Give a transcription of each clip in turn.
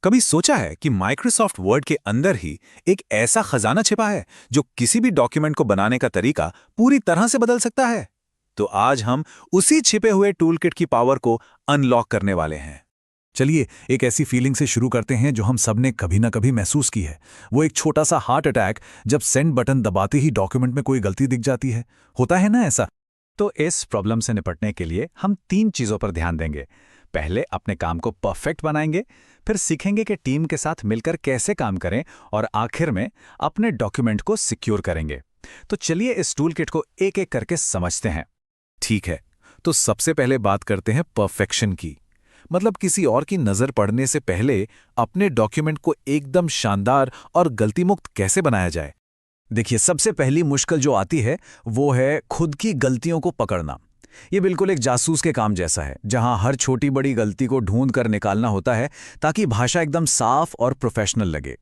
कभी सोचा है कि माइक्रोसॉफ्ट वर्ड के अंदर ही एक ऐसा खजाना छिपा है जो किसी भी डॉक्यूमेंट को बनाने का तरीका पूरी तरह से बदल सकता है? तो आज हम उसी छिपे हुए टूलकिट की पावर को अनलॉक करने वाले हैं। चलिए एक ऐसी फीलिंग से शुरू करते हैं जो हम सब ने कभी ना कभी महसूस की है। वो एक छोटा सा हार्ट अटैक जब सेंड बटन दबाते ही डॉक्यूमेंट में कोई गलती दिख जाती है। होता है ना ऐसा? तो इस प्रॉब्लम से निपटने के लिए हम 3 चीज़ों पर ध्यान देंगे। पहले अपने काम को परफेक्ट बनाएंगे, फिर सीखेंगे कि टीम के साथ मिलकर कैसे काम करें और आखिर में अपने डॉक्यूमेंट को सिक्योर करेंगे। तो चलिए इस टूलकिट को एक एक करके समझते हैं। ठीक है, तो सबसे पहले बात करते हैं परफेक्शन की। मतलब किसी और की नज़र पड़ने से पहले अपने डॉक्यूमेंट को एकदम शानदार और गलतीमुक्त कैसे बनाया जाए। देखिए, सबसे पहली मुश्किल जो आती है वो है खुद की गलतियों को पकड़ना। ये बिल्कुल एक जासूस के काम जैसा है, जहां हर छोटी बड़ी गलती को ढूंढ कर निकालना होता है ताकि भाषा एकदम साफ और प्रोफेशनल लगे।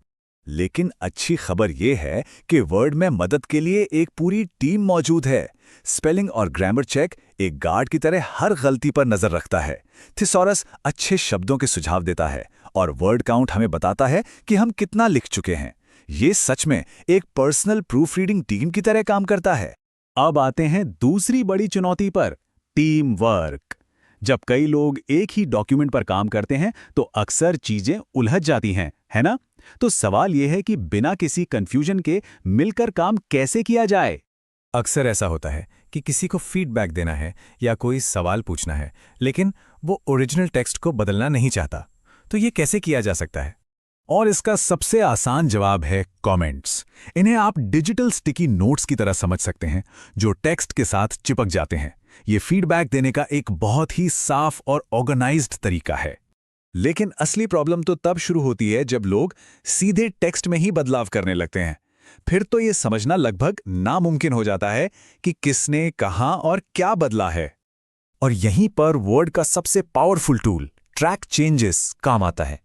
लेकिन अच्छी खबर ये है कि वर्ड में मदद के लिए एक पूरी टीम मौजूद है। स्पेलिंग और ग्रामर चेक एक गार्ड की तरह हर गलती पर नजर रखता है। थिसॉरस अच्छे शब्दों के सुझाव देता है और वर्ड काउंट हमें बताता है कि हम कितना लिख चुके हैं। ये सच में एक पर्सनल प्रूफ रीडिंग टीम की तरह काम करता है। अब आते हैं दूसरी बड़ी चुनौती पर, टीम वर्क। जब कई लोग एक ही डॉक्यूमेंट पर काम करते हैं तो अक्सर चीजें उलझ जाती हैं, है ना? तो सवाल यह है कि बिना किसी कंफ्यूजन के मिलकर काम कैसे किया जाए। अक्सर ऐसा होता है कि किसी को फीडबैक देना है या कोई सवाल पूछना है, लेकिन वो ओरिजिनल टेक्स्ट को बदलना नहीं चाहता। तो ये कैसे किया जा सकता है? और इसका सबसे आसान जवाब है कमेंट्स। इन्हें आप डिजिटल स्टिकी नोट्स की तरह समझ सकते हैं, जो टेक्स्ट के साथ चिपक जाते हैं। ये फीडबैक देने का एक बहुत ही साफ और ऑर्गेनाइज्ड तरीका है। लेकिन असली प्रॉब्लम तो तब शुरू होती है जब लोग सीधे टेक्स्ट में ही बदलाव करने लगते हैं। फिर तो ये समझना लगभग नामुमकिन हो जाता है कि किसने कहां और क्या बदला है। और यहीं पर वर्ड का सबसे पावरफुल टूल ट्रैक चेंजेस काम आता है।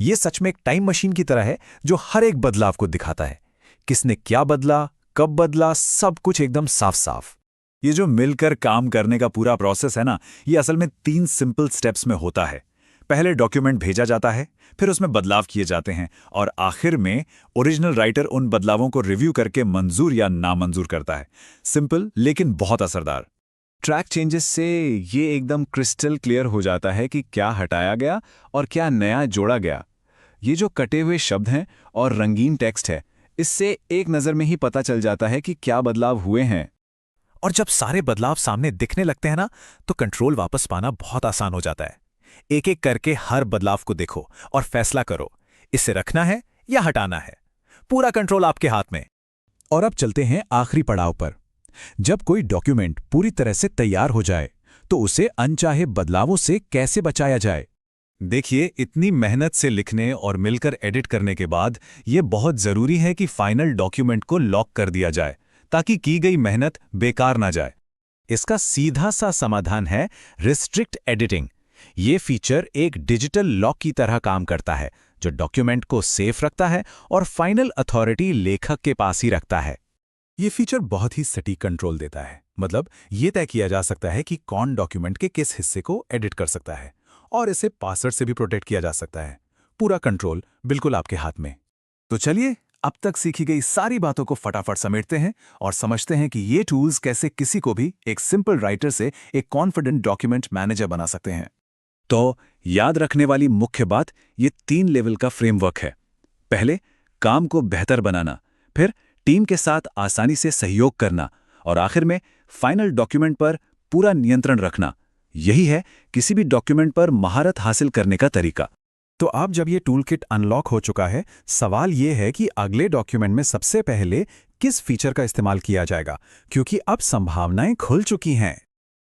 ये सच में एक टाइम मशीन की तरह है जो हर एक बदलाव को दिखाता है। किसने क्या बदला, कब बदला, सब कुछ एकदम साफ साफ। ये जो मिलकर काम करने का पूरा प्रोसेस है ना, ये असल में 3 सिंपल स्टेप्स में होता है। पहले डॉक्यूमेंट भेजा जाता है, फिर उसमें बदलाव किए जाते हैं और आखिर में ओरिजिनल राइटर उन बदलावों को रिव्यू करके मंजूर या नामंजूर करता है। सिंपल लेकिन बहुत असरदार। ट्रैक चेंजेस से ये एकदम क्रिस्टल क्लियर हो जाता है कि क्या हटाया गया और क्या नया जोड़ा गया। ये जो कटे हुए शब्द हैं और रंगीन टेक्स्ट है, इससे एक नज़र में ही पता चल जाता है कि क्या बदलाव हुए हैं। और जब सारे बदलाव सामने दिखने लगते हैं ना, तो कंट्रोल वापस पाना बहुत आसान हो जाता है। एक एक करके हर बदलाव को देखो और फैसला करो, इसे रखना है या हटाना है। पूरा कंट्रोल आपके हाथ में। और अब चलते हैं आखिरी पड़ाव पर। जब कोई डॉक्यूमेंट पूरी तरह से तैयार हो जाए तो उसे अनचाहे बदलावों से कैसे बचाया जाए। देखिए, इतनी मेहनत से लिखने और मिलकर एडिट करने के बाद यह बहुत जरूरी है कि फाइनल डॉक्यूमेंट को लॉक कर दिया जाए ताकि की गई मेहनत बेकार ना जाए। इसका सीधा सा समाधान है रिस्ट्रिक्ट एडिटिंग। ये फीचर एक डिजिटल लॉक की तरह काम करता है, जो डॉक्यूमेंट को सेफ रखता है और फाइनल अथॉरिटी लेखक के पास ही रखता है। ये फीचर बहुत ही सटीक कंट्रोल देता है। मतलब ये तय किया जा सकता है कि कौन डॉक्यूमेंट के किस हिस्से को एडिट कर सकता है, और इसे पासवर्ड से भी प्रोटेक्ट किया जा सकता है। पूरा कंट्रोल बिल्कुल आपके हाथ में। तो चलिए अब तक सीखी गई सारी बातों को फटाफट समेटते हैं और समझते हैं कि ये टूल्स कैसे किसी को भी एक सिंपल राइटर से एक कॉन्फिडेंट डॉक्यूमेंट मैनेजर बना सकते हैं। तो याद रखने वाली मुख्य बात, ये 3 लेवल का फ्रेमवर्क है। पहले काम को बेहतर बनाना, फिर टीम के साथ आसानी से सहयोग करना और आखिर में फाइनल डॉक्यूमेंट पर पूरा नियंत्रण रखना। यही है किसी भी डॉक्यूमेंट पर महारत हासिल करने का तरीका। तो अब जब ये टूलकिट अनलॉक हो चुका है, सवाल ये है कि अगले डॉक्यूमेंट में सबसे पहले किस फीचर का इस्तेमाल किया जाएगा, क्योंकि अब संभावनाएं खुल चुकी हैं।